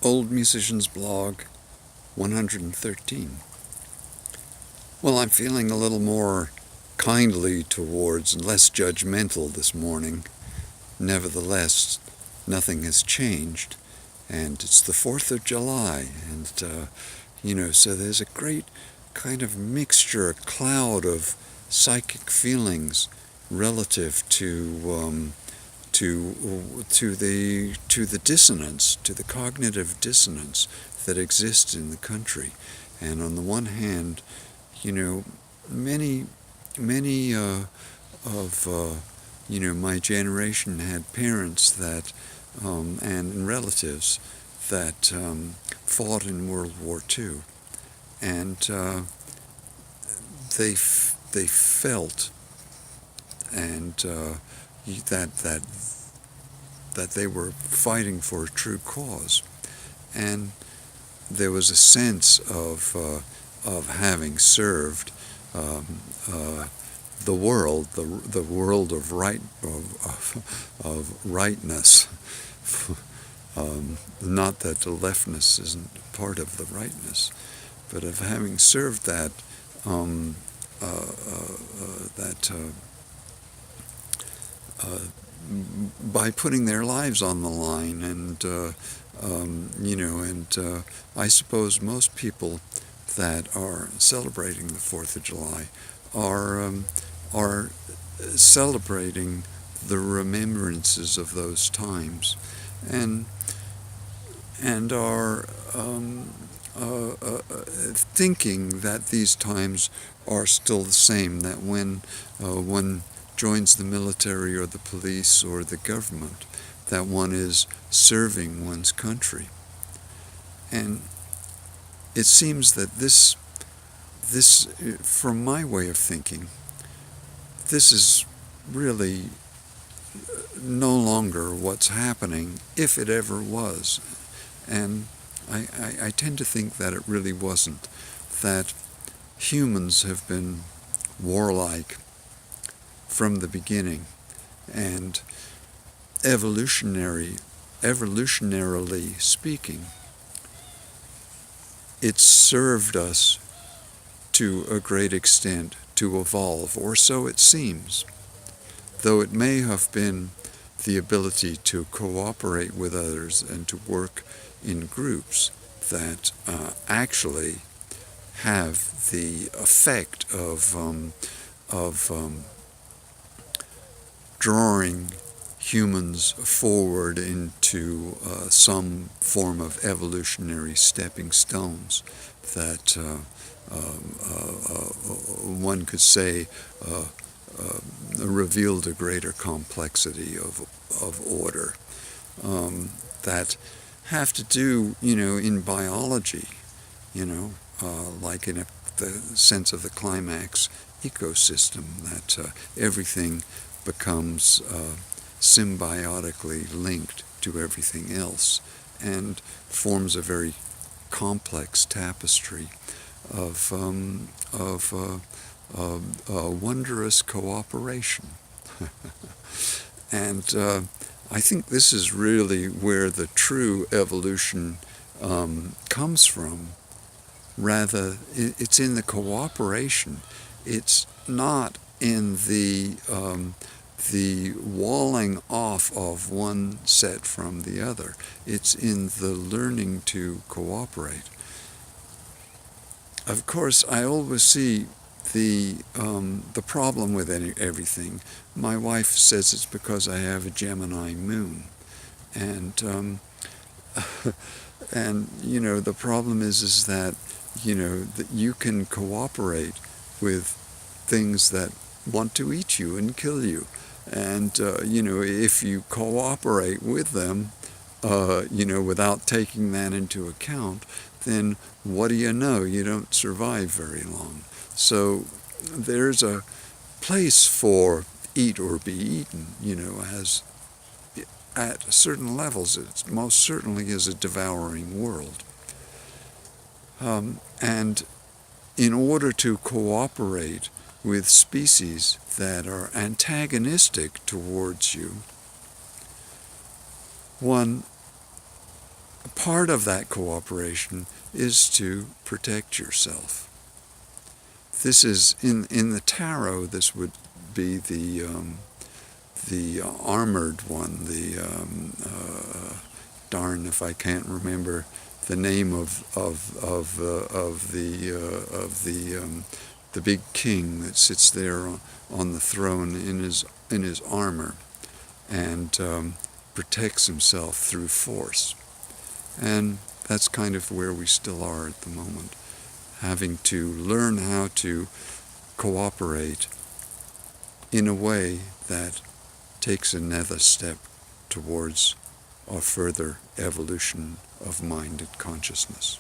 Old Musician's Blog 113. Well, I'm feeling a little more kindly towards and less judgmental this morning. Nevertheless, nothing has changed, and it's the 4th of July, and, so there's a great kind of mixture, a cloud of psychic feelings relative to the dissonance, to the cognitive dissonance that exists in the country. And on the one hand, many of my generation had parents that and relatives that fought in World War II, and they felt and that they were fighting for a true cause, and there was a sense of having served the world of rightness. Not that the leftness isn't part of the rightness, but of having served that by putting their lives on the line, and I suppose most people that are celebrating the 4th of July are celebrating the remembrances of those times, and are thinking that these times are still the same, that when one joins the military or the police or the government, that one is serving one's country. And it seems that this, from my way of thinking, this is really no longer what's happening, if it ever was. And I tend to think that it really wasn't, that humans have been warlike from the beginning, and evolutionarily speaking, it's served us to a great extent to evolve, or so it seems, though it may have been the ability to cooperate with others and to work in groups that actually have the effect of drawing humans forward into some form of evolutionary stepping stones that one could say revealed a greater complexity of order that have to do, in biology, like in the sense of the climax ecosystem, that everything becomes symbiotically linked to everything else and forms a very complex tapestry of wondrous cooperation. And I think this is really where the true evolution comes from. Rather, it's in the cooperation. It's not in the walling off of one set from the other. It's in the learning to cooperate. Of course, I always see the problem with everything. My wife says it's because I have a Gemini moon, and the problem is that that you can cooperate with things that want to eat you and kill you, and if you cooperate with them, without taking that into account, then what do you know? You don't survive very long. So there's a place for eat or be eaten, as at certain levels. It most certainly is a devouring world. And in order to cooperate with species that are antagonistic towards you, one part of that cooperation is to protect yourself. This is, in the tarot, this would be the armored one, darn if I can't remember the name of the big king that sits there on the throne in his armor and protects himself through force. And that's kind of where we still are at the moment, having to learn how to cooperate in a way that takes another step towards a further evolution of mind and consciousness.